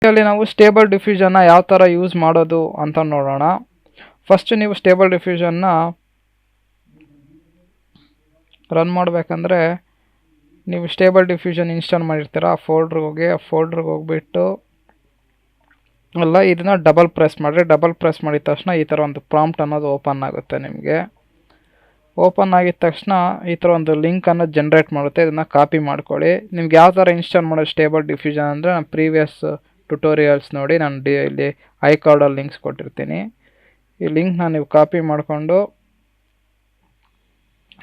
ಇಲ್ಲಿ ನಾವು ಸ್ಟೇಬಲ್ ಡಿಫ್ಯೂಷನ್ನ ಯಾವ ಥರ ಯೂಸ್ ಮಾಡೋದು ಅಂತ ನೋಡೋಣ. ಫಸ್ಟ್ ನೀವು ಸ್ಟೇಬಲ್ ಡಿಫ್ಯೂಷನ್ನ ರನ್ ಮಾಡಬೇಕಂದ್ರೆ ನೀವು ಸ್ಟೇಬಲ್ ಡಿಫ್ಯೂಷನ್ ಇನ್ಸ್ಟಾಲ್ ಮಾಡಿರ್ತೀರ ಆ ಫೋಲ್ಡ್ರಿಗೆ ಹೋಗ್ಬಿಟ್ಟು ಅಲ್ಲ ಇದನ್ನು ಡಬಲ್ ಪ್ರೆಸ್ ಮಾಡಿರಿ. ಡಬಲ್ ಪ್ರೆಸ್ ಮಾಡಿದ ತಕ್ಷಣ ಈ ಥರ ಒಂದು ಪ್ರಾಂಪ್ಟ್ ಅನ್ನೋದು ಓಪನ್ ಆಗುತ್ತೆ. ನಿಮಗೆ ಓಪನ್ ಆಗಿದ ತಕ್ಷಣ ಈ ಥರ ಒಂದು ಲಿಂಕನ್ನು ಜನ್ರೇಟ್ ಮಾಡುತ್ತೆ. ಇದನ್ನು ಕಾಪಿ ಮಾಡ್ಕೊಳ್ಳಿ. ನಿಮ್ಗೆ ಯಾವ ಥರ ಇನ್ಸ್ಟಾಲ್ ಮಾಡೋದು ಸ್ಟೇಬಲ್ ಡಿಫ್ಯೂಷನ್ ಅಂದರೆ ನಾನು ಪ್ರೀವಿಯಸ್ ಟ್ಯುಟೋರಿಯಲ್ಸ್ ನೋಡಿ ನಾನು ಇಲ್ಲಿ ಐ ಕಾರ್ಡಲ್ಲಿ ಲಿಂಕ್ಸ್ ಕೊಟ್ಟಿರ್ತೀನಿ. ಈ ಲಿಂಕ್ನ ನೀವು ಕಾಪಿ ಮಾಡಿಕೊಂಡು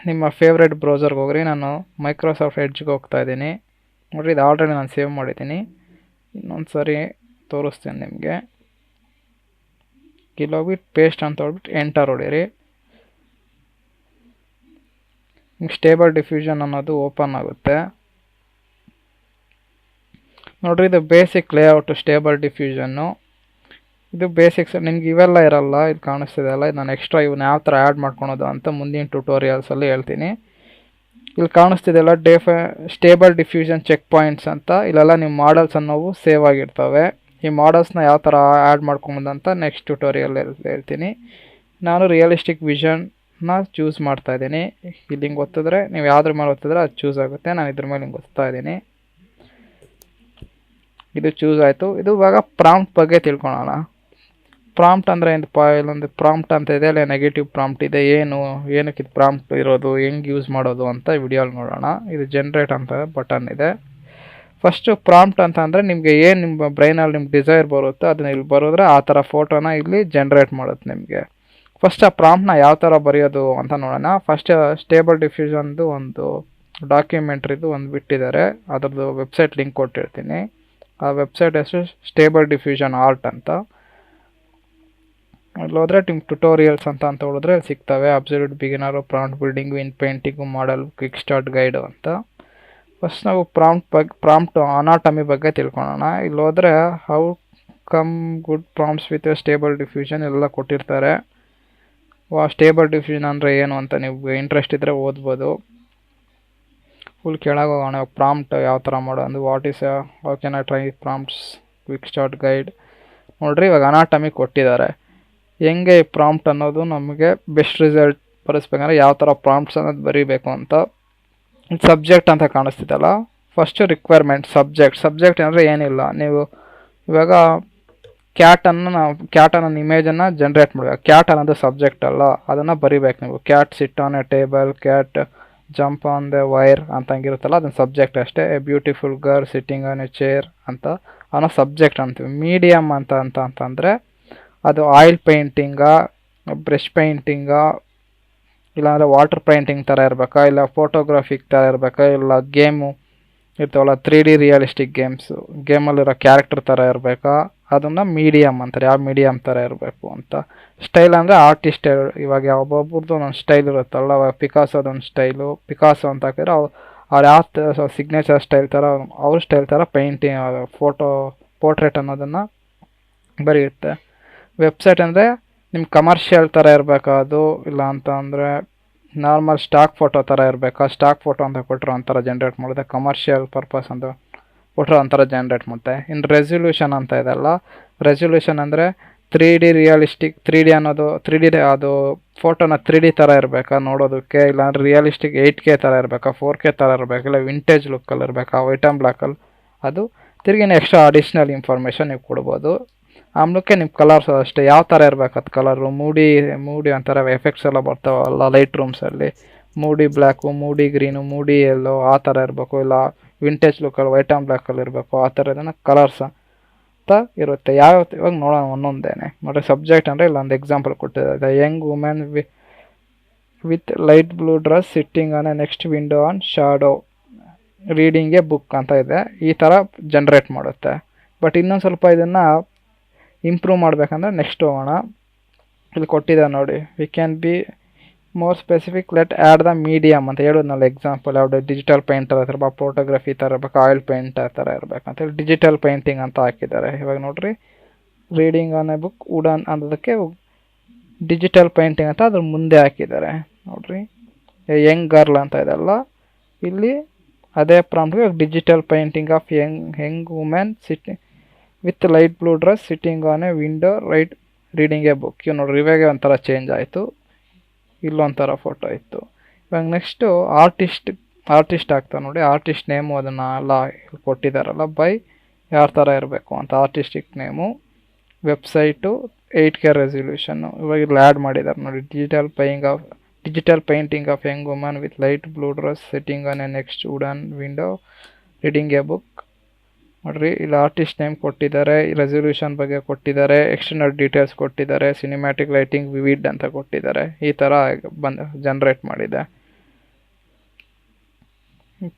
ನಿಮ್ಮ ಫೇವ್ರೆಟ್ ಬ್ರೌಸರ್ಗೆ ಹೋಗ್ರಿ. ನಾನು ಮೈಕ್ರೋಸಾಫ್ಟ್ ಎಡ್ಜ್ಗೆ ಹೋಗ್ತಾ ಇದ್ದೀನಿ ನೋಡಿರಿ. ಇದು ಆಲ್ರೆಡಿ ನಾನು ಸೇವ್ ಮಾಡಿದ್ದೀನಿ. ಇನ್ನೊಂದು ಸರಿ ತೋರಿಸ್ತೀನಿ ನಿಮಗೆ. ಇಲ್ಲಿ ಹೋಗ್ಬಿಟ್ಟು ಪೇಸ್ಟ್ ಅಂತ ಹೇಳ್ಬಿಟ್ಟು ಎಂಟರ್ ಹೊಡೀರಿ. ನಿಮ್ಗೆ ಸ್ಟೇಬಲ್ ಡಿಫ್ಯೂಷನ್ ಅನ್ನೋದು ಓಪನ್ ಆಗುತ್ತೆ ನೋಡಿರಿ. ಇದು ಬೇಸಿಕ್ ಲೇಔಟು ಸ್ಟೇಬಲ್ ಡಿಫ್ಯೂಷನ್ನು. ಇದು ಬೇಸಿಕ್ಸ್. ನಿಮ್ಗೆ ಇವೆಲ್ಲ ಇರಲ್ಲ, ಇದು ಕಾಣಿಸ್ತಿದೆ ಅಲ್ಲ, ಇದು ನಾನು ಎಕ್ಸ್ಟ್ರಾ ಇವನ್ನ ಯಾವ ಥರ ಆ್ಯಡ್ ಮಾಡ್ಕೊಳೋದು ಅಂತ ಮುಂದಿನ ಟ್ಯುಟೋರಿಯಲ್ಸಲ್ಲಿ ಹೇಳ್ತೀನಿ. ಇಲ್ಲಿ ಕಾಣಿಸ್ತಿದೆಲ್ಲ ಸ್ಟೇಬಲ್ ಡಿಫ್ಯೂಷನ್ ಚೆಕ್ ಪಾಯಿಂಟ್ಸ್ ಅಂತ. ಇಲ್ಲೆಲ್ಲ ನಿಮ್ಮ ಮಾಡಲ್ಸ್ ಅನ್ನೋವು ಸೇವ್ ಆಗಿರ್ತವೆ. ಈ ಮಾಡಲ್ಸ್ನ ಯಾವ ಥರ ಆ್ಯಡ್ ಮಾಡ್ಕೊಬೋದು ಅಂತ ನೆಕ್ಸ್ಟ್ ಟ್ಯುಟೋರಿಯಲ್ ಹೇಳ್ತೀನಿ. ನಾನು ರಿಯಲಿಸ್ಟಿಕ್ ವಿಷನ್ನ ಚೂಸ್ ಮಾಡ್ತಾ ಇದ್ದೀನಿ. ಇಲ್ಲಿ ಹಿಂಗೆ ಒತ್ತಿದ್ರೆ ನೀವು ಯಾವುದ್ರ ಮೇಲೆ ಒತ್ತಿದ್ರೆ ಅದು ಚೂಸ್ ಆಗುತ್ತೆ. ನಾನು ಇದ್ರ ಮೇಲೆ ಹಿಂಗೆ ಒತ್ತಾ ಇದ್ದೀನಿ. ಇದು ಚೂಸ್ ಆಯಿತು. ಇದು ಇವಾಗ ಪ್ರಾಂಪ್ಟ್ ಬಗ್ಗೆ ತಿಳ್ಕೊಳೋಣ. ಪ್ರಾಂಪ್ಟ್ ಅಂದರೆ ಇಲ್ಲೊಂದು ಪ್ರಾಂಪ್ಟ್ ಅಂತ ಇದೆ, ಅಲ್ಲಿ ನೆಗೆಟಿವ್ ಪ್ರಾಂಪ್ಟ್ ಇದೆ. ಏನಕ್ಕೆ ಇದು ಪ್ರಾಂಪ್ಟ್ ಇರೋದು, ಹೆಂಗೆ ಯೂಸ್ ಮಾಡೋದು ಅಂತ ವಿಡಿಯೋಲಿ ನೋಡೋಣ. ಇದು ಜನ್ರೇಟ್ ಅಂತ ಬಟನ್ ಇದೆ. ಫಸ್ಟು ಪ್ರಾಂಪ್ಟ್ ಅಂತ ಅಂದರೆ ನಿಮಗೆ ಏನು ನಿಮ್ಮ ಬ್ರೈನಲ್ಲಿ ನಿಮ್ಗೆ ಡಿಸೈರ್ ಬರುತ್ತೋ ಅದನ್ನ ಇಲ್ಲಿ ಬರೋದ್ರೆ ಆ ಥರ ಫೋಟೋನ ಇಲ್ಲಿ ಜನ್ರೇಟ್ ಮಾಡುತ್ತೆ ನಿಮಗೆ. ಫಸ್ಟ್ ಆ ಪ್ರಾಂಪ್ಟ್ನ ಯಾವ ಥರ ಬರೆಯೋದು ಅಂತ ನೋಡೋಣ. ಫಸ್ಟ್ ಸ್ಟೇಬಲ್ ಡಿಫ್ಯೂಷನ್ದು ಒಂದು ಡಾಕ್ಯುಮೆಂಟ್ರಿದು ಒಂದು ಬಿಟ್ಟಿದ್ದಾರೆ, ಅದರದ್ದು ವೆಬ್ಸೈಟ್ ಲಿಂಕ್ ಕೊಟ್ಟಿರ್ತೀನಿ. ಆ ವೆಬ್ಸೈಟ್ ಹೆಸರು ಸ್ಟೇಬಲ್ ಡಿಫ್ಯೂಷನ್ ಆರ್ಟ್ ಅಂತ. ಅಲ್ಲಿ ಹೋದರೆ ನಿಮ್ಗೆ ಟ್ಯುಟೋರಿಯಲ್ಸ್ ಅಂತ ಹೇಳಿದ್ರೆ ಸಿಗ್ತವೆ. Absolute beginner, prompt building, inpainting, model, quick start guide ಅಂತ. ಫಸ್ಟ್ ನಾವು ಪ್ರಾಂಪ್ಟ್ ಅನಾಟಮಿ ಬಗ್ಗೆ ತಿಳ್ಕೊಳ್ಳೋಣ. ಇಲ್ಲಿ ಹೋದರೆ how come good prompts with stable diffusion ಎಲ್ಲ ಕೊಟ್ಟಿರ್ತಾರೆ. ಸ್ಟೇಬಲ್ ಡಿಫ್ಯೂಷನ್ ಅಂದರೆ ಏನು ಅಂತ ನೀವು ಇಂಟ್ರೆಸ್ಟ್ ಇದ್ದರೆ ಓದ್ಬೋದು. ಫುಲ್ ಕೆಳಗೆ ಹೋಗೋಣ. ಪ್ರಾಂಪ್ಟ್ ಯಾವ ಥರ ಮಾಡೋದು, what is how can I try prompts, quick start guide ನೋಡಿರಿ. ಇವಾಗ ಅನಾಟಮಿ ಕೊಟ್ಟಿದ್ದಾರೆ. ಹೆಂಗೆ ಈ ಪ್ರಾಂಪ್ಟ್ ಅನ್ನೋದು ನಮಗೆ ಬೆಸ್ಟ್ ರಿಸಲ್ಟ್ ಬರೆಸ್ಬೇಕಂದ್ರೆ ಯಾವ ಥರ ಪ್ರಾಂಪ್ಟ್ಸ್ ಅನ್ನೋದು ಬರೀಬೇಕು ಅಂತ. ಸಬ್ಜೆಕ್ಟ್ ಅಂತ ಕಾಣಿಸ್ತಿದ್ದಲ್ಲ, ಫಸ್ಟು ರಿಕ್ವೈರ್ಮೆಂಟ್ ಸಬ್ಜೆಕ್ಟ್ ಅಂದರೆ ಏನಿಲ್ಲ. ನೀವು ಇವಾಗ ಕ್ಯಾಟ್ ಅನ್ನೋ ಇಮೇಜನ್ನು ಜನ್ರೇಟ್ ಮಾಡಬೇಕು. ಕ್ಯಾಟ್ ಅನ್ನೋದು ಸಬ್ಜೆಕ್ಟ್ ಅಲ್ಲ, ಅದನ್ನು ಬರಿಬೇಕು ನೀವು. Cat sit on a table, cat jump on the wire ಅಂತಂಗಿರುತ್ತಲ್ಲ, ಅದನ್ನು ಸಬ್ಜೆಕ್ಟ್ ಅಷ್ಟೇ. A beautiful girl sitting on a chair ಅಂತ ಅನ್ನೋ ಸಬ್ಜೆಕ್ಟ್ ಅಂತೀವಿ. ಮೀಡಿಯಮ್ ಅಂತಂದರೆ ಅದು ಆಯಿಲ್ ಪೇಂಟಿಂಗಾ, ಬ್ರಷ್ ಪೇಂಟಿಂಗಾ, ಇಲ್ಲಾಂದರೆ ವಾಟರ್ ಪೇಂಟಿಂಗ್ ಥರ ಇರಬೇಕಾ, ಇಲ್ಲ ಫೋಟೋಗ್ರಾಫಿಕ್ ಥರ ಇರಬೇಕಾ, ಇಲ್ಲ ಗೇಮು ಇರ್ತಾವಲ್ಲ 3D ರಿಯಲಿಸ್ಟಿಕ್ ಗೇಮಲ್ಲಿರೋ ಕ್ಯಾರೆಕ್ಟರ್ ಥರ ಇರಬೇಕಾ, ಅದನ್ನು ಮೀಡಿಯಮ್ ಅಂತಾರೆ. ಯಾವ ಮೀಡಿಯಮ್ ಥರ ಇರಬೇಕು ಅಂತ. ಸ್ಟೈಲ್ ಅಂದರೆ ಆರ್ಟಿಸ್ಟ್. ಇವಾಗ ಒಬ್ಬೊಬ್ರದ್ದು ಒಂದೊಂದು ಸ್ಟೈಲ್ ಇರುತ್ತಲ್ಲ. ಪಿಕಾಸೋದೊಂದು ಸ್ಟೈಲು, ಪಿಕಾಸೋ ಅಂತ ಹಾಕಿದ್ರೆ ಅವ್ರು ಯಾವ ಸಿಗ್ನೇಚರ್ ಸ್ಟೈಲ್ ಥರ ಅವ್ರ ಸ್ಟೈಲ್ ಥರ ಪೇಂಟಿಂಗ್ ಪೋರ್ಟ್ರೇಟ್ ಅನ್ನೋದನ್ನು ಬರೆಯುತ್ತೆ. ವೆಬ್ಸೈಟ್ ಅಂದರೆ ನಿಮ್ಮ ಕಮರ್ಷಿಯಲ್ ಥರ ಇರಬೇಕಾ ಅದು, ಇಲ್ಲ ಅಂತ ಅಂದರೆ ನಾರ್ಮಲ್ ಸ್ಟಾಕ್ ಫೋಟೋ ಥರ ಇರಬೇಕಾ. ಸ್ಟಾಕ್ ಫೋಟೋ ಅಂತ ಕೊಟ್ಟರೆ ಒಂಥರ ಜನ್ರೇಟ್ ಮಾಡುತ್ತೆ, ಕಮರ್ಷಿಯಲ್ ಪರ್ಪಸ್ ಅಂತ ಕೊಟ್ಟರೆ ಒಂಥರ ಜನ್ರೇಟ್ ಮಾಡುತ್ತೆ. ಇನ್ನು ರೆಸೊಲ್ಯೂಷನ್ ಅಂತ ಇದೆಲ್ಲ. ರೆಸೊಲ್ಯೂಷನ್ ಅಂದರೆ 3D ರಿಯಲಿಸ್ಟಿಕ್, 3D ಅನ್ನೋದು 3D ಅದು ಫೋಟೋನ 3D ಥರ ಇರಬೇಕಾ ನೋಡೋದಕ್ಕೆ, ಇಲ್ಲಾಂದರೆ ರಿಯಲಿಸ್ಟಿಕ್ 8K ಥರ ಇರಬೇಕಾ, 4K ಥರ ಇರಬೇಕಾ, ಇಲ್ಲ ವಿಂಟೇಜ್ ಲುಕ್ಕಲ್ಲಿ ಇರಬೇಕಾ, ವೈಟ್ ಆ್ಯಂಡ್ ಬ್ಲ್ಯಾಕಲ್ಲಿ. ಅದು ತಿರುಗಿನ ಎಕ್ಸ್ಟ್ರಾ ಅಡಿಷ್ನಲ್ ಇನ್ಫಾರ್ಮೇಷನ್ ನೀವು ಕೊಡ್ಬೋದು. ಆಮೇಲೆ ನಿಮ್ಮ ಕಲರ್ಸ್ ಅಷ್ಟೇ ಯಾವ ಥರ ಇರಬೇಕು ಅದು ಕಲರು. ಮೂಡಿ ಅಂತಾರೆ, ಎಫೆಕ್ಟ್ಸ್ ಎಲ್ಲ ಬರ್ತಾವಲ್ಲ ಲೈಟ್ ರೂಮ್ಸಲ್ಲಿ. ಮೂಡಿ ಬ್ಲ್ಯಾಕು, ಮೂಡಿ ಗ್ರೀನು, ಮೂಡಿ ಎಲ್ಲೋ ಆ ಥರ ಇರಬೇಕು, ಇಲ್ಲ ವಿಂಟೇಜ್ ಲುಕ್ಕಲ್ಲಿ ವೈಟ್ ಆ್ಯಂಡ್ ಬ್ಲ್ಯಾಕಲ್ಲಿ ಇರಬೇಕು. ಆ ಥರ ಇದನ್ನು ಕಲರ್ಸ್ ಅಂತ ಇರುತ್ತೆ. ಇವಾಗ ನೋಡೋಣ ಒಂದೊಂದೇನೆ. ನೋಡಿ ಸಬ್ಜೆಕ್ಟ್ ಅಂದರೆ ಇಲ್ಲೊಂದು ಎಕ್ಸಾಂಪಲ್ ಕೊಟ್ಟಿದ್ದಾರೆ. Young women with light blue dress sitting on a next window on shadow reading a book ಅಂತ ಇದೆ. ಈ ಥರ ಜನ್ರೇಟ್ ಮಾಡುತ್ತೆ. ಬಟ್ ಇನ್ನೊಂದು ಸ್ವಲ್ಪ ಇದನ್ನು ಇಂಪ್ರೂವ್ ಮಾಡಬೇಕಂದ್ರೆ ನೆಕ್ಸ್ಟ್ ಹೋಗೋಣ. ಇಲ್ಲಿ ಕೊಟ್ಟಿದ್ದಾರೆ ನೋಡಿ. We can be more specific, let add the medium ಅಂತ ಹೇಳೋದ್ನಲ್ಲ ಎಕ್ಸಾಂಪಲ್. ಯಾವುದು ಡಿಜಿಟಲ್ ಪೇಂಟರ್ ಇರಬೇಕು, ಫೋಟೋಗ್ರಫಿ ಥರ ಇರಬೇಕು, ಆಯಿಲ್ ಪೇಂಟ್ ಆ ಥರ ಇರಬೇಕಂತೇಳಿ ಡಿಜಿಟಲ್ ಪೇಂಟಿಂಗ್ ಅಂತ ಹಾಕಿದ್ದಾರೆ. ಇವಾಗ ನೋಡಿರಿ, reading on A book wooden ಅನ್ನೋದಕ್ಕೆ ಡಿಜಿಟಲ್ ಪೇಂಟಿಂಗ್ ಅಂತ ಅದ್ರ ಮುಂದೆ ಹಾಕಿದ್ದಾರೆ ನೋಡಿರಿ. ಯಂಗ್ ಗರ್ಲ್ ಅಂತ ಇದೆಲ್ಲ, ಇಲ್ಲಿ ಅದೇ ಪ್ರಾಂಪ್ಟ್ಗೆ digital painting of young women sitting with light blue dress sitting on a window right reading a book. ಇವ್ ನೋಡ್ರಿ ಇವಾಗೆ ಒಂಥರ ಚೇಂಜ್ ಆಯಿತು, ಇಲ್ಲೊಂಥರ ಫೋಟೋ ಇತ್ತು. ಇವಾಗ ನೆಕ್ಸ್ಟು ಆರ್ಟಿಸ್ಟ್ ಆಗ್ತಾವೆ ನೋಡಿ. ಆರ್ಟಿಸ್ಟ್ ನೇಮು ಅದನ್ನು ಎಲ್ಲ ಕೊಟ್ಟಿದ್ದಾರಲ್ಲ, ಬೈ ಯಾವ ಥರ ಇರಬೇಕು ಅಂತ. ಆರ್ಟಿಸ್ಟಿಕ್ ನೇಮು, ವೆಬ್ಸೈಟು, 8K ರೆಸಲ್ಯೂಷನ್ನು. ಇವಾಗ ಇಲ್ಲಿ ಆ್ಯಡ್ ಮಾಡಿದ್ದಾರೆ ನೋಡಿ. Digital painting of young woman with light blue dress sitting on a next wooden window reading a book. ನೋಡ್ರಿ ಇಲ್ಲಿ ಆರ್ಟಿಸ್ಟ್ ನೇಮ್ ಕೊಟ್ಟಿದ್ದಾರೆ, ರೆಸಲ್ಯೂಷನ್ ಬಗ್ಗೆ ಕೊಟ್ಟಿದ್ದಾರೆ, ಎಕ್ಸ್ಟರ್ನಲ್ ಡೀಟೇಲ್ಸ್ ಕೊಟ್ಟಿದ್ದಾರೆ, ಸಿನಿಮ್ಯಾಟಿಕ್ ಲೈಟಿಂಗ್ ವಿವಿಡ್ ಅಂತ ಕೊಟ್ಟಿದ್ದಾರೆ. ಈ ಥರ ಜನ್ರೇಟ್ ಮಾಡಿದೆ.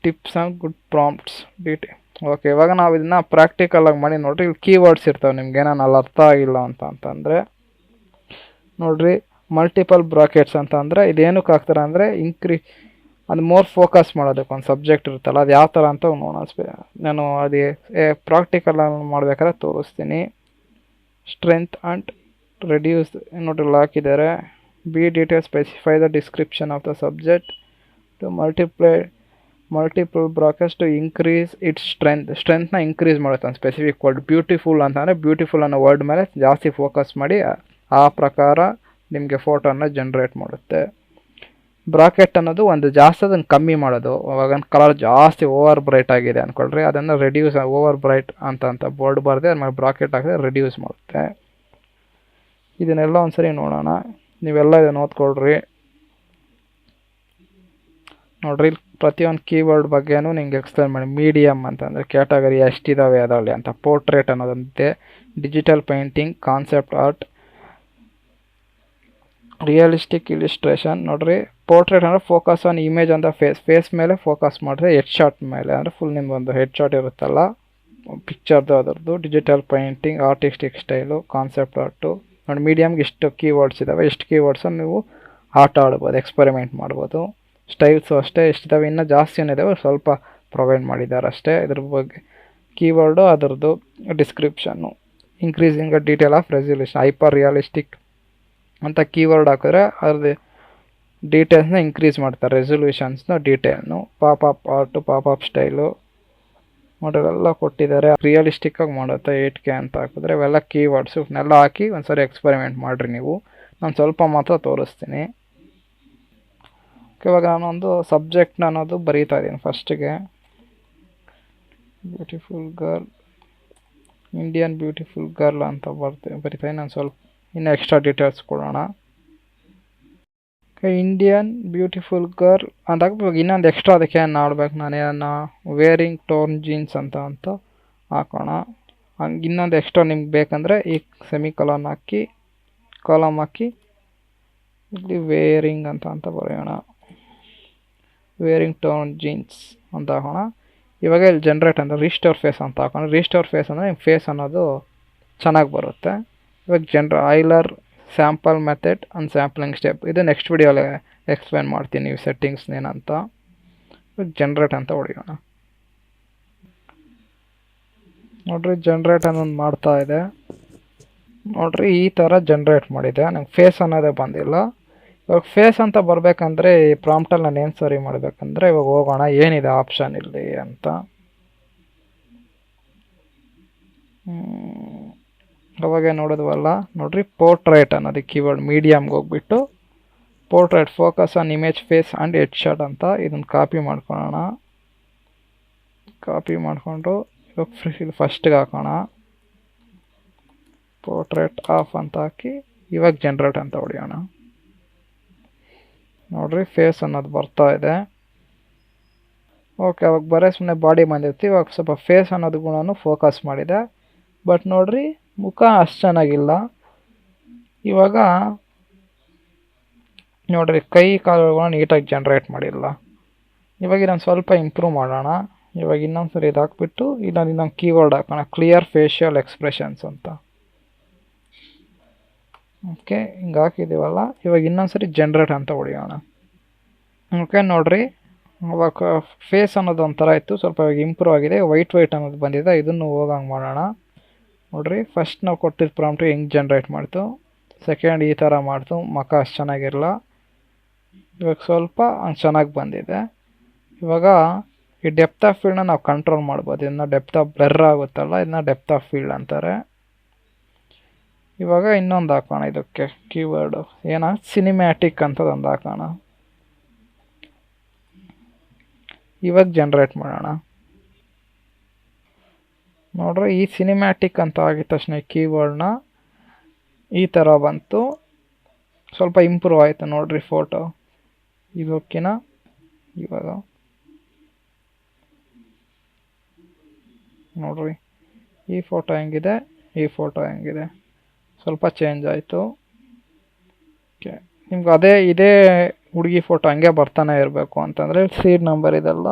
Tips and good prompts detail. Okay, ಇವಾಗ ನಾವು ಇದನ್ನ ಪ್ರಾಕ್ಟಿಕಲಾಗಿ ಮಾಡಿ ನೋಡ್ರಿ. ಇಲ್ಲಿ ಕೀವರ್ಡ್ಸ್ ಇರ್ತವೆ, ನಿಮ್ಗೆ ಏನಾನ ಅಲ್ಲಿ ಅರ್ಥ ಆಗಿಲ್ಲ ಅಂತಂದರೆ ನೋಡ್ರಿ. ಮಲ್ಟಿಪಲ್ ಬ್ರಾಕೆಟ್ಸ್ ಅಂತ ಅಂದರೆ ಇದೇನಕ್ಕೆ ಹಾಕ್ತಾರೆ ಅಂದರೆ ಅದು ಮೋರ್ ಫೋಕಸ್ ಮಾಡೋದಕ್ಕೆ ಒಂದು ಸಬ್ಜೆಕ್ಟ್ ಇರುತ್ತಲ್ಲ, ಅದು ಯಾವ ಥರ ಅಂತ ನಾನು ಅದೇ ಪ್ರಾಕ್ಟಿಕಲ್ ಮಾಡ್ಬೇಕಾದ್ರೆ ತೋರಿಸ್ತೀನಿ. ಸ್ಟ್ರೆಂತ್ ಆ್ಯಂಡ್ ರೆಡ್ಯೂಸ್ ನೋಡ್ರಿ ಹಾಕಿದ್ದಾರೆ. Be detail specify the description of the subject to multiple brackets to increase its ಸ್ಟ್ರೆಂತ್ನ ಇನ್ಕ್ರೀಸ್ ಮಾಡುತ್ತೆ ಒಂದು ಸ್ಪೆಸಿಫಿಕ್ ವರ್ಡ್. ಬ್ಯೂಟಿಫುಲ್ ಅಂತಂದರೆ ಬ್ಯೂಟಿಫುಲ್ ಅನ್ನೋ ವರ್ಡ್ ಮೇಲೆ ಜಾಸ್ತಿ ಫೋಕಸ್ ಮಾಡಿ ಆ ಪ್ರಕಾರ ನಿಮಗೆ ಫೋಟೋನ ಜನ್ರೇಟ್ ಮಾಡುತ್ತೆ. ಬ್ರಾಕೆಟ್ ಅನ್ನೋದು ಒಂದು ಜಾಸ್ತಿ ಅದನ್ನು ಕಮ್ಮಿ ಮಾಡೋದು. ಅವಾಗ ಕಲರ್ ಜಾಸ್ತಿ ಓವರ್ ಬ್ರೈಟ್ ಆಗಿದೆ ಅಂದ್ಕೊಳ್ರಿ, ಅದನ್ನು ರೆಡ್ಯೂಸ್ ಓವರ್ ಬ್ರೈಟ್ ಅಂತ ಬೋರ್ಡ್ ಬರದೆ ಆಮೇಲೆ ಬ್ರಾಕೆಟ್ ಹಾಕಿದ್ರೆ ರೆಡ್ಯೂಸ್ ಮಾಡುತ್ತೆ. ಇದನ್ನೆಲ್ಲ ಒಂದ್ಸರಿ ನೋಡೋಣ, ನೀವೆಲ್ಲ ಇದನ್ನು ಓದ್ಕೊಳ್ರಿ. ನೋಡ್ರಿ ಪ್ರತಿಯೊಂದು ಕೀವರ್ಡ್ ಬಗ್ಗೆನೂ ನಿಂಗೆ ಎಕ್ಸ್ಪ್ಲೇನ್ ಮಾಡಿ. ಮೀಡಿಯಮ್ ಅಂತಂದರೆ ಕ್ಯಾಟಗರಿ ಎಷ್ಟಿದ್ದಾವೆ ಅದರಲ್ಲಿ ಅಂತ. ಪೋರ್ಟ್ರೇಟ್ ಅನ್ನೋದಂತೆ, digital painting, concept art, realistic illustration. ನೋಡ್ರಿ ಪೋರ್ಟ್ರೇಟ್ ಅಂದರೆ ಫೋಕಸ್ ಆನ್ ಇಮೇಜ್ ಅಂತ ಫೇಸ್ ಮೇಲೆ ಫೋಕಸ್ ಮಾಡಿದ್ರೆ, ಹೆಡ್ ಶಾಟ್ ಮೇಲೆ ಅಂದರೆ ಫುಲ್ ನಿಮ್ಗೊಂದು ಹೆಡ್ ಶಾಟ್ ಇರುತ್ತಲ್ಲ ಪಿಕ್ಚರ್ದು ಅದರದ್ದು. Digital painting, artistic style, concept art. ನೋಡಿ ಮೀಡಿಯಮ್ಗೆ ಇಷ್ಟು ಕೀವರ್ಡ್ಸ್ ಇದ್ದಾವೆ. ಎಷ್ಟು ಕೀವರ್ಡ್ಸನ್ನು ನೀವು ಆಟ ಆಡ್ಬೋದು, ಎಕ್ಸ್ಪೆರಿಮೆಂಟ್ ಮಾಡ್ಬೋದು. ಸ್ಟೈಲ್ಸು ಅಷ್ಟೇ ಎಷ್ಟಿದ್ದಾವೆ, ಇನ್ನೂ ಜಾಸ್ತಿ ಏನಿದ್ದಾವೆ ಸ್ವಲ್ಪ ಪ್ರೊವೈಡ್ ಮಾಡಿದ್ದಾರೆ ಅಷ್ಟೇ. ಇದ್ರ ಬಗ್ಗೆ ಕೀವರ್ಡು, ಅದರದ್ದು ಡಿಸ್ಕ್ರಿಪ್ಷನ್ನು. Increasing detail of resolution, hyper realistic ಅಂತ ಕೀವರ್ಡ್ ಹಾಕಿದ್ರೆ ಅದ್ರದ್ದು ಡೀಟೇಲ್ಸ್ನ ಇನ್ಕ್ರೀಸ್ ಮಾಡ್ತಾರೆ, ರೆಸಲ್ಯೂಷನ್ಸ್ನ ಡೀಟೇಲ್ನು. ಪಾಪ್ ಆರ್ಟು, ಪಾಪ್ ಸ್ಟೈಲು ಮಾಡೋರೆಲ್ಲ ಕೊಟ್ಟಿದ್ದಾರೆ. ರಿಯಲಿಸ್ಟಿಕ್ಕಾಗಿ ಮಾಡುತ್ತೆ 8K ಅಂತ ಹಾಕಿದ್ರೆ. ಇವೆಲ್ಲ ಕೀವರ್ಡ್ಸು ಇವನ್ನೆಲ್ಲ ಹಾಕಿ ಒಂದ್ಸರಿ ಎಕ್ಸ್ಪೆರಿಮೆಂಟ್ ಮಾಡಿರಿ ನೀವು. ನಾನು ಸ್ವಲ್ಪ ಮಾತ್ರ ತೋರಿಸ್ತೀನಿ. ಇವಾಗ ನಾನೊಂದು ಸಬ್ಜೆಕ್ಟ್ನ ಅನ್ನೋದು ಬರೀತಾ ಇದ್ದೀನಿ. ಫಸ್ಟಿಗೆ beautiful girl, Indian beautiful girl ಅಂತ ಬರಿತೀನಿ. ನಾನು ಸ್ವಲ್ಪ ಇನ್ನು ಎಕ್ಸ್ಟ್ರಾ ಡೀಟೇಲ್ಸ್ ಕೊಡೋಣ. ಇಂಡಿಯನ್ ಬ್ಯೂಟಿಫುಲ್ ಗರ್ಲ್ ಅಂತ ಇವಾಗ ಇನ್ನೊಂದು ಎಕ್ಸ್ಟ್ರಾ ಅದಕ್ಕೆ ಏನು ಆಡ್ಬೇಕು, ನಾನೇನು ವೇರಿಂಗ್ ಟೋರ್ನ್ ಜೀನ್ಸ್ ಅಂತ ಹಾಕೋಣ. ಹಂಗೆ ಇನ್ನೊಂದು ಎಕ್ಸ್ಟ್ರಾ ನಿಮ್ಗೆ ಬೇಕಂದರೆ ಈ ಸೆಮಿಕಲನ್ ಹಾಕಿ ಕಾಲಮ್ ಹಾಕಿ ಇಲ್ಲಿ ವೇರಿಂಗ್ ಅಂತ ಬರೆಯೋಣ. ವೇರಿಂಗ್ ಟೋರ್ನ್ ಜೀನ್ಸ್ ಅಂತ ಹಾಕೋಣ. ಇವಾಗ ಇಲ್ಲಿ ಜನ್ರೇಟ್ ಅಂದರೆ ರೀಸ್ಟೋರ್ ಫೇಸ್ ಅಂತ ಹಾಕೋಣ. ರೀಸ್ಟೋರ್ ಫೇಸ್ ಅಂದರೆ ನಿಮ್ಮ ಫೇಸ್ ಅನ್ನೋದು ಚೆನ್ನಾಗಿ ಬರುತ್ತೆ. ಇವಾಗ Euler sample method and sampling step, ಇದು ನೆಕ್ಸ್ಟ್ ವಿಡಿಯೋಲಿ ಎಕ್ಸ್ಪ್ಲೇನ್ ಮಾಡ್ತೀನಿ ನೀವು ಸೆಟ್ಟಿಂಗ್ಸ್ ಏನಂತ. ಇವಾಗ ಜನ್ರೇಟ್ ಅಂತ ಹೊಡೆಯೋಣ. ನೋಡ್ರಿ ಜನ್ರೇಟ್ ಅನ್ನೋದು ಮಾಡ್ತಾ ಇದೆ. ನೋಡ್ರಿ ಈ ಥರ ಜನ್ರೇಟ್ ಮಾಡಿದೆ. ನಂಗೆ ಫೇಸ್ ಅನ್ನೋದೇ ಬಂದಿಲ್ಲ. ಇವಾಗ ಫೇಸ್ ಅಂತ ಬರಬೇಕಂದ್ರೆ ಈ ಪ್ರಾಂಪ್ಟಲ್ಲಿ ನಾನು ಏನು ಸರಿ ಮಾಡಬೇಕಂದ್ರೆ, ಇವಾಗ ಹೋಗೋಣ ಏನಿದೆ ಆಪ್ಷನ್ ಇಲ್ಲಿ ಅಂತ. ಅವಾಗೆ ನೋಡಿದ್ವಲ್ಲ, ನೋಡ್ರಿ ಪೋರ್ಟ್ರೇಟ್ ಅನ್ನೋದು ಕೀವರ್ಡ್ ಮೀಡಿಯಮ್ಗೆ ಹೋಗ್ಬಿಟ್ಟು portrait focus on image face and head shot ಅಂತ ಇದನ್ನು ಕಾಪಿ ಮಾಡ್ಕೊಳ್ಳೋಣ. ಕಾಪಿ ಮಾಡಿಕೊಂಡು ಇವಾಗ ಇಲ್ಲಿ ಫಸ್ಟಿಗೆ ಹಾಕೋಣ. ಪೋರ್ಟ್ರೇಟ್ ಆಫ್ ಅಂತ ಹಾಕಿ ಇವಾಗ ಜನ್ರೇಟ್ ಅಂತ ಹೊಡೆಯೋಣ. ನೋಡ್ರಿ ಫೇಸ್ ಅನ್ನೋದು ಬರ್ತಾ ಇದೆ. ಓಕೆ, ಅವಾಗ ಬರೀ ಸುಮ್ಮನೆ ಬಾಡಿ ಬಂದಿರ್ತೀವಿ. ಇವಾಗ ಸ್ವಲ್ಪ ಫೇಸ್ ಅನ್ನೋದು ಗುಣನೂ ಫೋಕಸ್ ಮಾಡಿದೆ. ಬಟ್ ನೋಡ್ರಿ ಮುಖ ಅಷ್ಟು ಚೆನ್ನಾಗಿಲ್ಲ. ಇವಾಗ ನೋಡ್ರಿ ಕೈ ಕಾಲುಗಳನ್ನ ನೀಟಾಗಿ ಜನ್ರೇಟ್ ಮಾಡಿಲ್ಲ. ಇವಾಗ ಇದನ್ನು ಸ್ವಲ್ಪ ಇಂಪ್ರೂವ್ ಮಾಡೋಣ. ಇವಾಗ ಇನ್ನೊಂದು ಸರಿ ಇದು ಹಾಕ್ಬಿಟ್ಟು ಇನ್ನೊಂದು ಕೀವರ್ಡ್ ಹಾಕೋಣ, ಕ್ಲಿಯರ್ ಫೇಶಿಯಲ್ ಎಕ್ಸ್ಪ್ರೆಷನ್ಸ್ ಅಂತ. ಓಕೆ, ಹಿಂಗೆ ಹಾಕಿದ್ದೀವಲ್ಲ. ಇವಾಗ ಇನ್ನೊಂದು ಸರಿ ಜನ್ರೇಟ್ ಅಂತ ಹೊಡೆಯೋಣ. ಓಕೆ ನೋಡ್ರಿ ಅವಾಗ ಫೇಸ್ ಅನ್ನೋದು ಒಂಥರ ಇತ್ತು, ಸ್ವಲ್ಪ ಇವಾಗ ಇಂಪ್ರೂವ್ ಆಗಿದೆ. ವೈಟ್ ಅನ್ನೋದು ಬಂದಿದೆ. ಇದನ್ನು ಹೋಗಂಗೆ ಮಾಡೋಣ. ನೋಡ್ರಿ ಫಸ್ಟ್ ನಾವು ಕೊಟ್ಟಿದ್ದ ಪ್ರಾಂಪ್ಟ್ ಹೆಂಗೆ ಜನ್ರೇಟ್ ಮಾಡ್ತು, ಸೆಕೆಂಡ್ ಈ ಥರ ಮಾಡ್ತು, ಮುಖ ಅಷ್ಟು ಚೆನ್ನಾಗಿರಲ್ಲ. ಇವಾಗ ಸ್ವಲ್ಪ ಹಂಗೆ ಚೆನ್ನಾಗಿ ಬಂದಿದೆ. ಇವಾಗ ಈ ಡೆಪ್ತ್ ಆಫ್ ಫೀಲ್ಡ್ನ ನಾವು ಕಂಟ್ರೋಲ್ ಮಾಡ್ಬೋದು. ಇದನ್ನ ಡೆಪ್ತ್ ಆಫ್ ಬ್ಲರ್ ಆಗುತ್ತಲ್ಲ, ಇದನ್ನ ಡೆಪ್ತ್ ಆಫ್ ಫೀಲ್ಡ್ ಅಂತಾರೆ. ಇವಾಗ ಇನ್ನೊಂದು ಹಾಕೋಣ ಇದಕ್ಕೆ ಕೀವರ್ಡು ಏನ ಸಿನಿಮ್ಯಾಟಿಕ್ ಅಂತದೊಂದು ಹಾಕೋಣ. ಇವಾಗ ಜನ್ರೇಟ್ ಮಾಡೋಣ. ನೋಡ್ರಿ ಈ ಸಿನಿಮ್ಯಾಟಿಕ್ ಅಂತ ಆಗಿದ ತಕ್ಷಣ ಕೀವರ್ಡ್ನ ಈ ಥರ ಬಂತು. ಸ್ವಲ್ಪ ಇಂಪ್ರೂವ್ ಆಯಿತು ನೋಡ್ರಿ ಫೋಟೋ ಇದಕ್ಕಿನ. ಇವಾಗ ನೋಡ್ರಿ ಈ ಫೋಟೋ ಹೆಂಗಿದೆ, ಈ ಫೋಟೋ ಹೆಂಗಿದೆ, ಸ್ವಲ್ಪ ಚೇಂಜ್ ಆಯಿತು. ಓಕೆ, ನಿಮ್ಗೆ ಇದೇ ಹುಡುಗಿ ಫೋಟೋ ಹಂಗೆ ಬರ್ತಾನೆ ಇರಬೇಕು ಅಂತಂದರೆ ಸೀಡ್ ನಂಬರ್ ಇದೆಲ್ಲ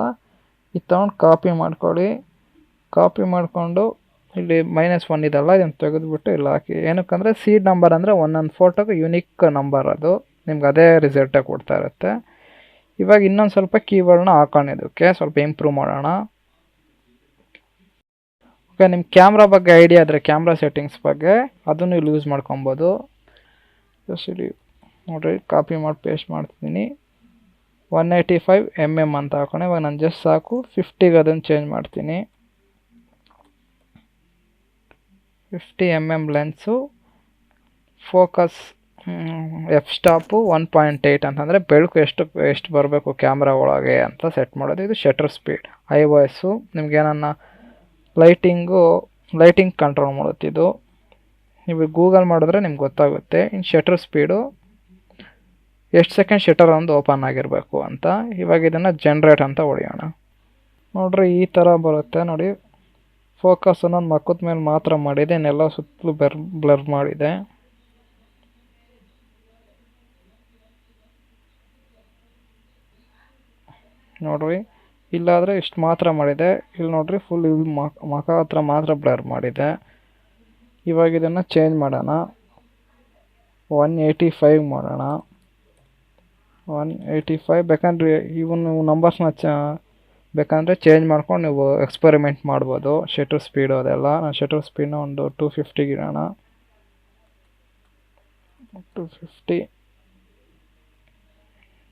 ಇದು ತೊಗೊಂಡು ಕಾಪಿ ಮಾಡ್ಕೊಳ್ಳಿ. ಕಾಪಿ ಮಾಡಿಕೊಂಡು ಇಲ್ಲಿ -1 ಇದೆಲ್ಲ ಇದನ್ನು ತೆಗೆದುಬಿಟ್ಟು ಇಲ್ಲಿ ಹಾಕಿ. ಏನಕ್ಕಂದರೆ ಸೀಡ್ ನಂಬರ್ ಅಂದರೆ ಒಂದೊಂದು ಫೋಟೋಗೆ ಯುನಿಕ್ ನಂಬರ್, ಅದು ನಿಮ್ಗೆ ಅದೇ ರಿಸಲ್ಟೇ ಕೊಡ್ತಾ ಇರುತ್ತೆ. ಇವಾಗ ಇನ್ನೊಂದು ಸ್ವಲ್ಪ ಕೀವರ್ಡ್ನ ಹಾಕೊಂಡಿದ್ದಕ್ಕೆ ಸ್ವಲ್ಪ ಇಂಪ್ರೂವ್ ಮಾಡೋಣ. ಓಕೆ, ನಿಮ್ಮ ಕ್ಯಾಮ್ರಾ ಬಗ್ಗೆ ಐಡಿಯಾ ಆದರೆ ಕ್ಯಾಮ್ರಾ ಸೆಟ್ಟಿಂಗ್ಸ್ ಬಗ್ಗೆ ಅದನ್ನು ಇಲ್ಲಿ ಯೂಸ್ ಮಾಡ್ಕೊಬೋದು. ಇಲ್ಲಿ ನೋಡಿರಿ, ಕಾಪಿ ಮಾಡಿ ಪೇಸ್ಟ್ ಮಾಡ್ತೀನಿ. 185 mm ಅಂತ ಹಾಕೋಣ. ಇವಾಗ ನಾನು ಜಸ್ಟ್ ಸಾಕು 50ಗೆ ಅದನ್ನು ಚೇಂಜ್ ಮಾಡ್ತೀನಿ. 50 mm lens, focus F stop 1.8 ಅಂತಂದರೆ ಬೆಳಕು ಎಷ್ಟು ಬರಬೇಕು ಕ್ಯಾಮ್ರಾ ಒಳಗೆ ಅಂತ ಸೆಟ್ ಮಾಡೋದು. ಇದು ಶಟರ್ ಸ್ಪೀಡ್. iOS ನಿಮ್ಗೇನನ್ನ ಲೈಟಿಂಗ್ ಕಂಟ್ರೋಲ್ ಮಾಡುತ್ತಿದ್ದು. ನೀವು ಗೂಗಲ್ ಮಾಡಿದ್ರೆ ನಿಮ್ಗೆ ಗೊತ್ತಾಗುತ್ತೆ. ಇನ್ನು ಶಟರ್ ಸ್ಪೀಡು ಎಷ್ಟು ಸೆಕೆಂಡ್ ಶಟರ್ ಒಂದು ಓಪನ್ ಆಗಿರಬೇಕು ಅಂತ. ಇವಾಗ ಇದನ್ನು ಜನ್ರೇಟ್ ಅಂತ ಹೊಡೆಯೋಣ. ನೋಡ್ರಿ ಈ ಥರ ಬರುತ್ತೆ ನೋಡಿ. ಫೋಕಸ್ ಅನ್ನೋದು ಮಕ್ಕದ ಮೇಲೆ ಮಾತ್ರ ಮಾಡಿದೆ, ಇನ್ನೆಲ್ಲ ಸುತ್ತಲೂ ಬ್ಲರ್ ಮಾಡಿದೆ. ನೋಡ್ರಿ ಇಲ್ಲಾದರೆ ಇಷ್ಟು ಮಾತ್ರ ಮಾಡಿದೆ. ಇಲ್ಲಿ ನೋಡ್ರಿ ಫುಲ್ ಇಲ್ಲಿ ಮಖ ಹತ್ರ ಮಾತ್ರ ಬ್ಲರ್ ಮಾಡಿದೆ. ಇವಾಗ ಇದನ್ನು ಚೇಂಜ್ ಮಾಡೋಣ. 185 ಮಾಡೋಣ. 185 ಬೇಕಂದ್ರೆ ಇವನು ನಂಬರ್ಸ್ನ ಬೇಕಂದರೆ ಚೇಂಜ್ ಮಾಡ್ಕೊಂಡು ನೀವು ಎಕ್ಸ್ಪೆರಿಮೆಂಟ್ ಮಾಡ್ಬೋದು. ಶಟರ್ ಸ್ಪೀಡು ಅದೆಲ್ಲ. ನಾನು ಶಟರ್ ಸ್ಪೀಡ್ನ ಒಂದು 250 ಇಡೋಣ. 250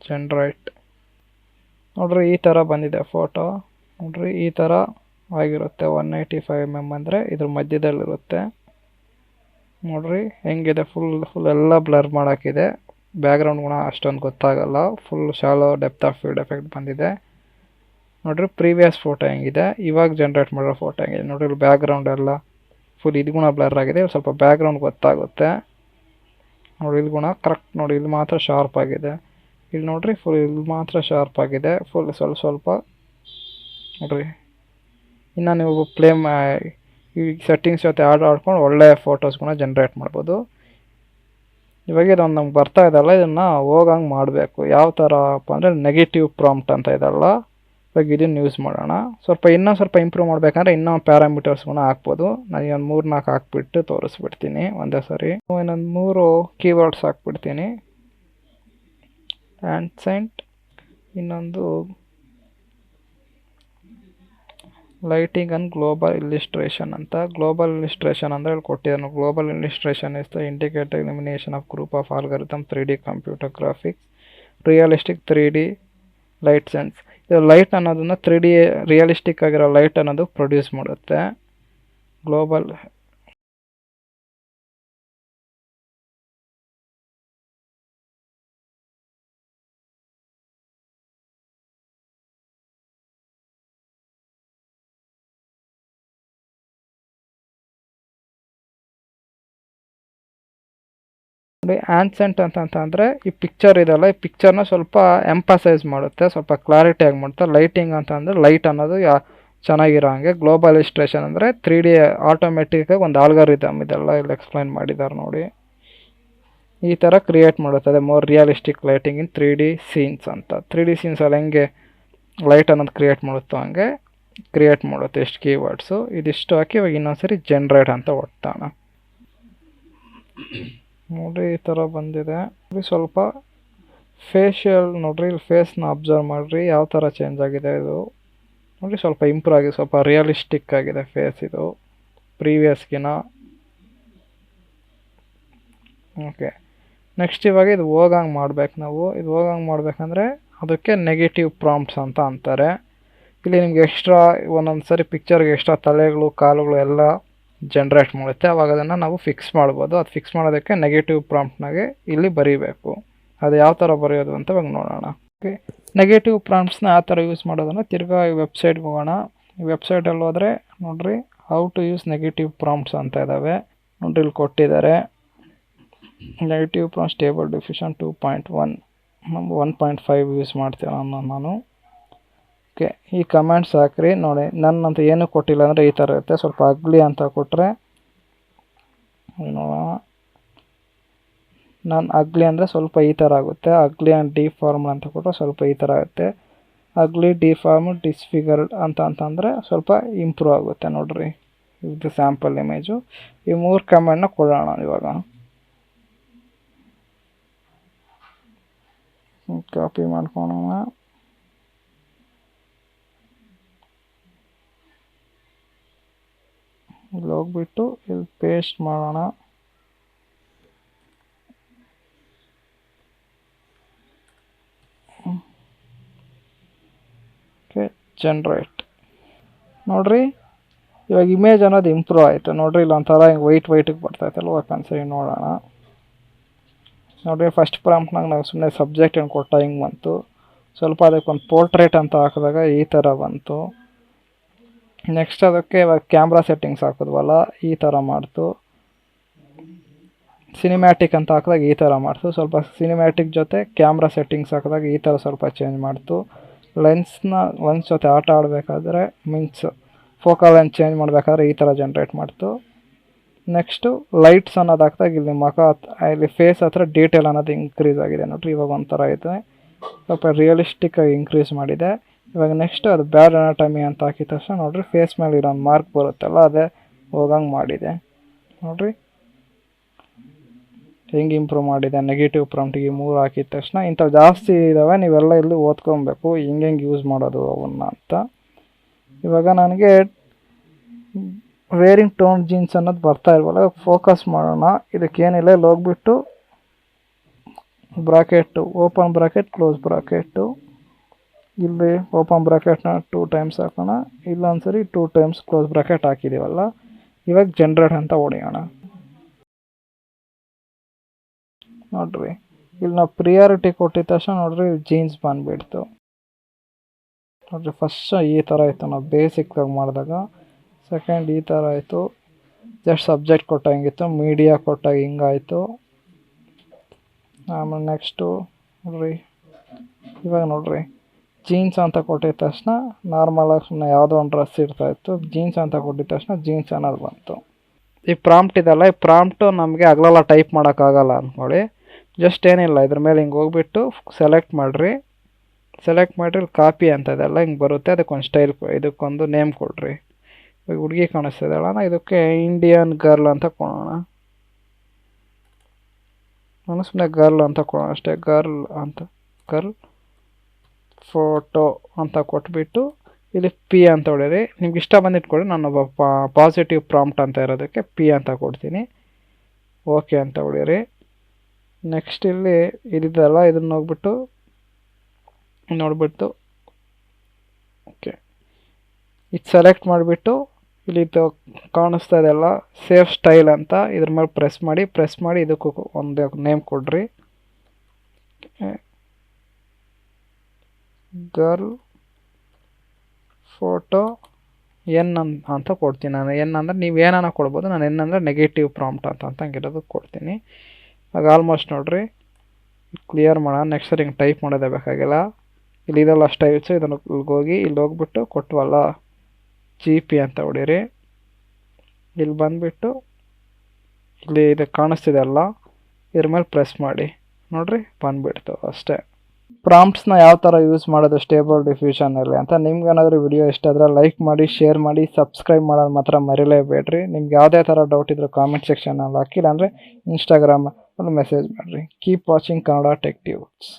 ಜನ್ರೇಟ್. ನೋಡ್ರಿ ಈ ಥರ ಬಂದಿದೆ ಫೋಟೋ. ನೋಡ್ರಿ ಈ ಥರ ಆಗಿರುತ್ತೆ. 185 mm ಅಂದರೆ ಇದ್ರ ಮಧ್ಯದಲ್ಲಿರುತ್ತೆ. ನೋಡ್ರಿ ಹೆಂಗಿದೆ, ಫುಲ್ ಎಲ್ಲ ಬ್ಲರ್ ಮಾಡೋಕ್ಕಿದೆ. ಬ್ಯಾಕ್ಗ್ರೌಂಡ್ ಗುಣ ಅಷ್ಟೊಂದು ಗೊತ್ತಾಗಲ್ಲ. Full shallow depth of field effect ಬಂದಿದೆ. ನೋಡ್ರಿ ಪ್ರೀವಿಯಸ್ ಫೋಟೋ ಹೆಂಗಿದೆ, ಇವಾಗ ಜನ್ರೇಟ್ ಮಾಡೋ ಫೋಟೋ ಹೆಂಗಿದೆ. ನೋಡ್ರಿ ಇಲ್ಲಿ ಬ್ಯಾಕ್ಗ್ರೌಂಡ್ ಎಲ್ಲ ಫುಲ್ ಇದು ಗುಣ ಬ್ಲರ್ ಆಗಿದೆ. ಸ್ವಲ್ಪ ಬ್ಯಾಕ್ಗ್ರೌಂಡ್ ಗೊತ್ತಾಗುತ್ತೆ. ನೋಡಿ ಇಲ್ಲಿ ಗುಣ ಕರೆಕ್ಟ್ ನೋಡಿ, ಇಲ್ಲಿ ಮಾತ್ರ ಶಾರ್ಪ್ ಆಗಿದೆ. ಇಲ್ಲಿ ನೋಡ್ರಿ ಫುಲ್ ಇಲ್ಲಿ ಮಾತ್ರ ಶಾರ್ಪ್ ಆಗಿದೆ. ಫುಲ್ ಸ್ವಲ್ಪ ನೋಡ್ರಿ. ಇನ್ನು ನೀವು ಈ ಸೆಟ್ಟಿಂಗ್ಸ್ ಜೊತೆ ಆಡ್ಕೊಂಡು ಒಳ್ಳೆ ಫೋಟೋಸ್ಗಳನ್ನ ಜನ್ರೇಟ್ ಮಾಡ್ಬೋದು. ಇವಾಗ ಇದೊಂದು ನಮ್ಗೆ ಬರ್ತಾ ಇದಲ್ಲ, ಇದನ್ನು ಹೋಗಂಗೆ ಮಾಡಬೇಕು. ಯಾವ ಥರಪ್ಪ ಅಂದರೆ ನೆಗೆಟಿವ್ ಪ್ರಾಂಪ್ಟ್ ಅಂತ ಇದಲ್ಲ. ಇವಾಗ ಇದನ್ನು ಯೂಸ್ ಮಾಡೋಣ. ಇನ್ನೂ ಸ್ವಲ್ಪ ಇಂಪ್ರೂವ್ ಮಾಡಬೇಕಂದ್ರೆ ಇನ್ನೂ ಪ್ಯಾರಾಮೀಟರ್ಸ್ಗಳನ್ನ ಹಾಕ್ಬೋದು. ನಾನು ಇನ್ನೊಂದು 3-4 ಹಾಕ್ಬಿಟ್ಟು ತೋರಿಸ್ಬಿಡ್ತೀನಿ ಒಂದೇ ಸರಿ. ಇನ್ನೊಂದು 3 ಕೀವರ್ಡ್ಸ್ ಹಾಕ್ಬಿಡ್ತೀನಿ. ಆ್ಯನ್ಸೆಂಟ್, ಇನ್ನೊಂದು ಲೈಟಿಂಗ್ ಅಂಡ್ ಗ್ಲೋಬಲ್ ಇಲ್ಲಿಸ್ಟ್ರೇಷನ್ ಅಂತ. ಗ್ಲೋಬಲ್ ಇಲ್ಲಿಸ್ಟ್ರೇಷನ್ ಅಂದರೆ ಇಲ್ಲಿ ಕೊಟ್ಟಿದ್ದಾನು. Global illustration is the indicator elimination of group of algorithm 3D computer graphics realistic 3D light sense. ಇದು ಲೈಟ್ ಅನ್ನೋದನ್ನು 3D ರಿಯಲಿಸ್ಟಿಕ್ ಆಗಿರೋ ಲೈಟ್ ಅನ್ನೋದು ಪ್ರೊಡ್ಯೂಸ್ ಮಾಡುತ್ತೆ. ಗ್ಲೋಬಲ್ ಆ್ಯನ್ಸೆಂಟ್ ಅಂತಂದರೆ ಈ ಪಿಕ್ಚರ್ ಇದೆಲ್ಲ, ಈ ಪಿಕ್ಚರ್ನ ಸ್ವಲ್ಪ ಎಂಪಸೈಸ್ ಮಾಡುತ್ತೆ, ಸ್ವಲ್ಪ ಕ್ಲಾರಿಟಿಯಾಗಿ ಮಾಡುತ್ತೆ. ಲೈಟಿಂಗ್ ಅಂತಂದರೆ ಲೈಟ್ ಅನ್ನೋದು ಚೆನ್ನಾಗಿರೋ ಹಾಗೆ. ಗ್ಲೋಬಲ್ ಇಲ್ಲಿಸ್ಟ್ರೇಷನ್ ಅಂದರೆ 3D ಆಟೋಮೆಟಿಕ್ಕಾಗಿ ಒಂದು ಆಲ್ಗಾರಿದಮ್ ಇದೆಲ್ಲ ಇಲ್ಲಿ ಎಕ್ಸ್ಪ್ಲೈನ್ ಮಾಡಿದ್ದಾರೆ ನೋಡಿ. ಈ ಥರ ಕ್ರಿಯೇಟ್ ಮಾಡುತ್ತದೆ ಮೋರ್ ರಿಯಲಿಸ್ಟಿಕ್ ಲೈಟಿಂಗ್ ಇನ್ 3D ಸೀನ್ಸ್ ಅಂತ. 3D ಸೀನ್ಸಲ್ಲಿ ಹೆಂಗೆ ಲೈಟ್ ಅನ್ನೋದು ಕ್ರಿಯೇಟ್ ಮಾಡುತ್ತೋ ಹಂಗೆ ಕ್ರಿಯೇಟ್ ಮಾಡುತ್ತೆ. ಎಷ್ಟು ಕೀವರ್ಡ್ಸು ಇದಿಷ್ಟು ಹಾಕಿ ಇವಾಗ ಇನ್ನೊಂದ್ಸರಿ ಜನ್ರೇಟ್ ಅಂತ ಒಡ್ತಾಣ. ನೋಡ್ರಿ ಈ ಥರ ಬಂದಿದೆ. ಸ್ವಲ್ಪ ಫೇಶಿಯಲ್ ನೋಡ್ರಿ, ಇಲ್ಲಿ ಫೇಸ್ನ ಅಬ್ಸರ್ವ್ ಮಾಡಿರಿ ಯಾವ ಥರ ಚೇಂಜ್ ಆಗಿದೆ. ಇದು ನೋಡ್ರಿ ಸ್ವಲ್ಪ ಇಂಪ್ರೂವ್ ಆಗಿದೆ, ಸ್ವಲ್ಪ ರಿಯಲಿಸ್ಟಿಕ್ ಆಗಿದೆ ಫೇಸ್ ಇದು ಪ್ರೀವಿಯಸ್ಗಿನ. ಓಕೆ, ನೆಕ್ಸ್ಟ್ ಇವಾಗ ಇದು ಹೋಗಂಗೆ ಮಾಡ್ಬೇಕು ನಾವು. ಇದು ಹೋಗಂಗೆ ಮಾಡ್ಬೇಕಂದ್ರೆ ಅದಕ್ಕೆ ನೆಗೆಟಿವ್ ಪ್ರಾಂಪ್ಟ್ಸ್ ಅಂತ ಅಂತಾರೆ. ಇಲ್ಲಿ ನಿಮ್ಗೆ ಎಕ್ಸ್ಟ್ರಾ ಒಂದೊಂದು ಸರಿ ಪಿಕ್ಚರ್ಗೆ ಎಕ್ಸ್ಟ್ರಾ ತಲೆಗಳು ಕಾಲುಗಳು ಎಲ್ಲ ಜನ್ರೇಟ್ ಮಾಡುತ್ತೆ. ಆವಾಗ ಅದನ್ನು ನಾವು ಫಿಕ್ಸ್ ಮಾಡ್ಬೋದು. ಅದು ಫಿಕ್ಸ್ ಮಾಡೋದಕ್ಕೆ ನೆಗೆಟಿವ್ ಪ್ರಾಂಪ್ಟ್ನಾಗೆ ಇಲ್ಲಿ ಬರೀಬೇಕು. ಅದು ಯಾವ ಥರ ಬರೆಯೋದು ಅಂತ ಇವಾಗ ನೋಡೋಣ. ಓಕೆ, ನೆಗೆಟಿವ್ ಪ್ರಾಂಪ್ಟ್ಸ್ನ ಯಾವ ಥರ ಯೂಸ್ ಮಾಡೋದನ್ನು ತಿರ್ಗಾ ಈ ವೆಬ್ಸೈಟ್ಗೆ ಹೋಗೋಣ. ಈ ವೆಬ್ಸೈಟಲ್ಲಿ ಹೋದರೆ ನೋಡಿರಿ how to use negative prompts ಅಂತ ಇದ್ದಾವೆ. ನೋಡಿರಿ ಇಲ್ಲಿ ಕೊಟ್ಟಿದ್ದಾರೆ negative prompt stable diffusion 2.1 1.5 use ಮಾಡ್ತೀನಿ ನಾನು. ಓಕೆ, ಈ ಕಮೆಂಟ್ಸ್ ಹಾಕ್ರಿ. ನೋಡಿ ನನ್ನಂತ ಏನೂ ಕೊಟ್ಟಿಲ್ಲ ಅಂದರೆ ಈ ಥರ ಇರುತ್ತೆ. ಸ್ವಲ್ಪ ಅಗ್ಲಿ ಅಂತ ಕೊಟ್ಟರೆ ನೋಡೋಣ. ನಾನು ಅಗ್ಲಿ ಅಂದರೆ ಸ್ವಲ್ಪ ಈ ಥರ ಆಗುತ್ತೆ. ಅಗ್ಲಿ ಆ್ಯಂಡ್ ಡಿಫಾರ್ಮ್ಡ್ ಅಂತ ಕೊಟ್ಟರೆ ಸ್ವಲ್ಪ ಈ ಥರ ಆಗುತ್ತೆ. ಅಗ್ಲಿ ಡಿಫಾರ್ಮ್ಡ್ ಡಿಸ್ಫಿಗರ್ಡ್ ಅಂತಂದರೆ ಸ್ವಲ್ಪ ಇಂಪ್ರೂವ್ ಆಗುತ್ತೆ. ನೋಡಿರಿ ಇದು ಸ್ಯಾಂಪಲ್ ಇಮೇಜು. ಈ 3 ಕಮೆಂಟ್ನ ಕೊಡೋಣ ಇವಾಗ. ಕಾಪಿ ಮಾಡ್ಕೊಳ್ಳೋಣ. ಇಲ್ಲಿ ಹೋಗ್ಬಿಟ್ಟು ಇಲ್ಲಿ ಪೇಸ್ಟ್ ಮಾಡೋಣ. Okay, generate. ನೋಡಿರಿ ಇವಾಗ ಇಮೇಜ್ ಅನ್ನೋದು ಇಂಪ್ರೂವ್ ಆಯಿತು. ನೋಡಿರಿ ಇಲ್ಲ ಒಂಥರ ಹಿಂಗೆ ವೈಟಿಗೆ ಬರ್ತಾಯಿತ್ತಲ್ಲ. ಒಂದ್ಸರಿ ನೋಡೋಣ. ನೋಡಿರಿ ಫಸ್ಟ್ ಪ್ರಾಂಪ್ಟ್ನಾಗ ನಾವು ಸುಮ್ಮನೆ ಸಬ್ಜೆಕ್ಟ್ ಏನು ಕೊಟ್ಟ ಹಿಂಗೆ ಬಂತು. ಸ್ವಲ್ಪ ಅದಕ್ಕೊಂದು ಪೋರ್ಟ್ರೇಟ್ ಅಂತ ಹಾಕಿದಾಗ ಈ ಥರ ಬಂತು. ನೆಕ್ಸ್ಟ್ ಅದಕ್ಕೆ ಇವಾಗ ಕ್ಯಾಮ್ರಾ ಸೆಟ್ಟಿಂಗ್ಸ್ ಹಾಕಿದ್ವಲ್ಲ ಈ ಥರ ಮಾಡ್ತು. ಸಿನಿಮ್ಯಾಟಿಕ್ ಅಂತ ಹಾಕಿದಾಗ ಈ ಥರ ಮಾಡ್ತು. ಸ್ವಲ್ಪ ಸಿನಿಮ್ಯಾಟಿಕ್ ಜೊತೆ ಕ್ಯಾಮ್ರಾ ಸೆಟ್ಟಿಂಗ್ಸ್ ಹಾಕಿದಾಗ ಈ ಥರ ಸ್ವಲ್ಪ ಚೇಂಜ್ ಮಾಡ್ತು. ಲೆನ್ಸ್ನ ಲೆನ್ಸ್ ಜೊತೆ ಆಟ ಆಡಬೇಕಾದ್ರೆ ಮೀನ್ಸ್ ಫೋಕಲ್ ಲೆನ್ಸ್ ಚೇಂಜ್ ಮಾಡಬೇಕಾದ್ರೆ ಈ ಥರ ಜನ್ರೇಟ್ ಮಾಡ್ತು. ನೆಕ್ಸ್ಟು ಲೈಟ್ಸ್ ಅನ್ನೋದು ಹಾಕಿದಾಗ ಇಲ್ಲಿ ಇಲ್ಲಿ ಫೇಸ್ ಹತ್ರ ಡೀಟೇಲ್ ಅನ್ನೋದು ಇನ್ಕ್ರೀಸ್ ಆಗಿದೆ. ನೋಡಿರಿ ಇವಾಗ ಒಂಥರ ಇದೆ. ಸ್ವಲ್ಪ ರಿಯಲಿಸ್ಟಿಕ್ಕಾಗಿ ಇನ್ಕ್ರೀಸ್ ಮಾಡಿದೆ. ಇವಾಗ ನೆಕ್ಸ್ಟ್ ಅದು ಬ್ಯಾಡ್ ಅನಾಟಮಿ ಅಂತ ಹಾಕಿದ ತಕ್ಷಣ ನೋಡಿರಿ ಫೇಸ್ ಮೇಲೆ ಇರೋ ಒಂದು ಮಾರ್ಕ್ ಬರುತ್ತಲ್ಲ ಅದೇ ಹೋಗಂಗೆ ಮಾಡಿದೆ. ನೋಡಿರಿ ಹೆಂಗೆ ಇಂಪ್ರೂವ್ ಮಾಡಿದೆ. ನೆಗೆಟಿವ್ ಪ್ರಾಂಪ್ಟಿಗೆ 3 ಹಾಕಿದ ತಕ್ಷಣ ಇಂಥವು ಜಾಸ್ತಿ ಇದ್ದಾವೆ. ನೀವೆಲ್ಲ ಇಲ್ಲಿ ಓದ್ಕೊಬೇಕು ಹೆಂಗೆ ಯೂಸ್ ಮಾಡೋದು ಅವನ್ನ ಅಂತ. ಇವಾಗ ನನಗೆ ವೇರಿಂಗ್ ಟೋನ್ ಜೀನ್ಸ್ ಅನ್ನೋದು ಬರ್ತಾ ಇಲ್ವಲ್ಲ. ಫೋಕಸ್ ಮಾಡೋಣ. ಇದಕ್ಕೇನಿಲ್ಲ ಇಲ್ಲಿ ಹೋಗ್ಬಿಟ್ಟು bracket open bracket close bracket. ಇಲ್ಲಿ ಓಪನ್ ಬ್ರಾಕೆಟ್ನ 2 ಟೈಮ್ಸ್ ಹಾಕೋಣ. ಇಲ್ಲೊಂದ್ಸರಿ 2 ಟೈಮ್ಸ್ ಕ್ಲೋಸ್ ಬ್ರಾಕೆಟ್ ಹಾಕಿದ್ದೀವಲ್ಲ. ಇವಾಗ ಜನ್ರೇಟ್ ಅಂತ ಹೊಡೆಯೋಣ. ನೋಡ್ರಿ ಇಲ್ಲಿ ನಾವು ಪ್ರಿಯಾರಿಟಿ ಕೊಟ್ಟಿದ ತಕ್ಷಣ ನೋಡ್ರಿ ಜೀನ್ಸ್ ಬಂದುಬಿಡ್ತು. ನೋಡ್ರಿ ಫಸ್ಟ್ ಈ ಥರ ಆಯಿತು ನಾವು ಬೇಸಿಕ್ಕಾಗಿ ಮಾಡಿದಾಗ. ಸೆಕೆಂಡ್ ಈ ಥರ ಆಯಿತು. ಜಸ್ಟ್ ಸಬ್ಜೆಕ್ಟ್ ಕೊಟ್ಟಾಗ ಹಿಂಗಿತ್ತು. ಮೀಡಿಯಾ ಕೊಟ್ಟಾಗ ಹಿಂಗಾಯಿತು. ಆಮೇಲೆ ನೆಕ್ಸ್ಟು ನೋಡ್ರಿ ಇವಾಗ ನೋಡ್ರಿ ಜೀನ್ಸ್ ಅಂತ ಕೊಟ್ಟಿದ ತಕ್ಷಣ ನಾರ್ಮಲಾಗಿ ಸುಮ್ಮನೆ ಯಾವುದೋ ಒಂದು ಡ್ರೆಸ್ ಇರ್ತಾಯಿತ್ತು. ಜೀನ್ಸ್ ಅಂತ ಕೊಟ್ಟಿದ ತಕ್ಷಣ ಜೀನ್ಸ್ ಅನ್ನೋದು ಬಂತು. ಈ ಪ್ರಾಂಪ್ಟ್ ಇದಲ್ಲ, ಈ ಪ್ರಾಂಪ್ಟು ನಮಗೆ ಹಗಲೆಲ್ಲ ಟೈಪ್ ಮಾಡೋಕ್ಕಾಗಲ್ಲ ಅಂದ್ಕೊಳ್ಳಿ. ಜಸ್ಟ್ ಏನಿಲ್ಲ ಇದ್ರ ಮೇಲೆ ಹಿಂಗೆ ಹೋಗ್ಬಿಟ್ಟು ಸೆಲೆಕ್ಟ್ ಮಾಡಿರಿ. ಸೆಲೆಕ್ಟ್ ಮಾಡಿರಿ ಇಲ್ಲಿ ಕಾಪಿ ಅಂತ ಇದೆಲ್ಲ ಹಿಂಗೆ ಬರುತ್ತೆ. ಅದಕ್ಕೊಂದು ಸ್ಟೈಲ್ ಇದಕ್ಕೊಂದು ನೇಮ್ ಕೊಡ್ರಿ. ಈಗ ಹುಡುಗಿ ಕಾಣಿಸ್ತಿದ್ದಾಳ. ಇದಕ್ಕೆ ಇಂಡಿಯನ್ ಗರ್ಲ್ ಅಂತ ಕೊಡೋಣ. ನಾನು ಸುಮ್ಮನೆ ಗರ್ಲ್ ಅಂತ ಕೊಡೋಣ ಅಷ್ಟೇ. ಗರ್ಲ್ ಫೋಟೋ ಅಂತ ಕೊಟ್ಬಿಟ್ಟು ಇಲ್ಲಿ ಪಿ ಅಂತ ಹೊಡೀರಿ. ನಿಮ್ಗೆ ಇಷ್ಟ ಬಂದಿಟ್ಕೊಳ್ಳಿ. ನಾನು ಪಾಸಿಟಿವ್ ಪ್ರಾಂಪ್ಟ್ ಅಂತ ಇರೋದಕ್ಕೆ ಪಿ ಅಂತ ಕೊಡ್ತೀನಿ. ಓಕೆ ಅಂತ ಹೊಡೀರಿ. ನೆಕ್ಸ್ಟ್ ಇಲ್ಲಿ ಇದಿದೆಲ್ಲ ಇದನ್ನು ಹೋಗ್ಬಿಟ್ಟು ನೋಡಿಬಿಟ್ಟು ಓಕೆ ಇದು ಸೆಲೆಕ್ಟ್ ಮಾಡಿಬಿಟ್ಟು ಇಲ್ಲಿ ಕಾಣಿಸ್ತಾ ಇದೆಲ್ಲ ಸೇಫ್ ಸ್ಟೈಲ್ ಅಂತ ಇದ್ರ ಮೇಲೆ ಪ್ರೆಸ್ ಮಾಡಿ ಇದಕ್ಕೂ ಒಂದು ನೇಮ್ ಕೊಡ್ರಿ. ಗರ್ಲ್ ಫೋಟೋ ಎನ್ ಅಂತ ಕೊಡ್ತೀನಿ ನಾನು. ಎನ್ ಅಂದರೆ ನೀವು ಏನಾನ ಕೊಡ್ಬೋದು. ನಾನು ಎನ್ ಅಂದರೆ ನೆಗೆಟಿವ್ ಪ್ರಾಂಪ್ಟ್ ಅಂತ ಹಂಗಿರೋದು ಕೊಡ್ತೀನಿ. ಆಗ ಆಲ್ಮೋಸ್ಟ್ ನೋಡಿರಿ ಕ್ಲಿಯರ್ ಮಾಡೋಣ. ನೆಕ್ಸ್ಟ್ ಸರಿ ಹಿಂಗೆ ಟೈಪ್ ಮಾಡೋದೇ ಬೇಕಾಗಿಲ್ಲ. ಇಲ್ಲಿ ಇದೆಲ್ಲ ಸ್ಟೈಲ್ಸು. ಇದನ್ನು ಇಲ್ಲಿ ಹೋಗ್ಬಿಟ್ಟು ಕೊಟ್ಟವಲ್ಲ GP ಅಂತ ಹೊಡೀರಿ. ಇಲ್ಲಿ ಬಂದುಬಿಟ್ಟು ಇಲ್ಲಿ ಇದು ಕಾಣಿಸ್ತಿದೆ ಅಲ್ಲ ಇದ್ರ ಮೇಲೆ ಪ್ರೆಸ್ ಮಾಡಿ. ನೋಡಿರಿ ಬಂದುಬಿಡ್ತು ಅಷ್ಟೇ. ಪ್ರಾಂಪ್ಟ್ಸ್ನ ಯಾವ ಥರ ಯೂಸ್ ಮಾಡೋದು ಸ್ಟೇಬಲ್ ಡಿಫ್ಯೂಷನಲ್ಲಿ ಅಂತ ನಿಮ್ಗೇನಾದರೂ ವಿಡಿಯೋ ಇಷ್ಟ ಆದರೆ ಲೈಕ್ ಮಾಡಿ, ಶೇರ್ ಮಾಡಿ, ಸಬ್ಸ್ಕ್ರೈಬ್ ಮಾಡೋದು ಮಾತ್ರ ಮರಿಲೇಬೇಡ್ರಿ. ನಿಮ್ಗೆ ಯಾವುದೇ ಥರ ಡೌಟ್ ಇದ್ದರೂ ಕಾಮೆಂಟ್ ಸೆಕ್ಷನಲ್ಲಿ ಹಾಕಿಲ್ಲ ಅಂದರೆ ಇನ್ಸ್ಟಾಗ್ರಾಮಲ್ಲಿ ಮೆಸೇಜ್ ಮಾಡಿರಿ. Keep watching Kannada tech tips.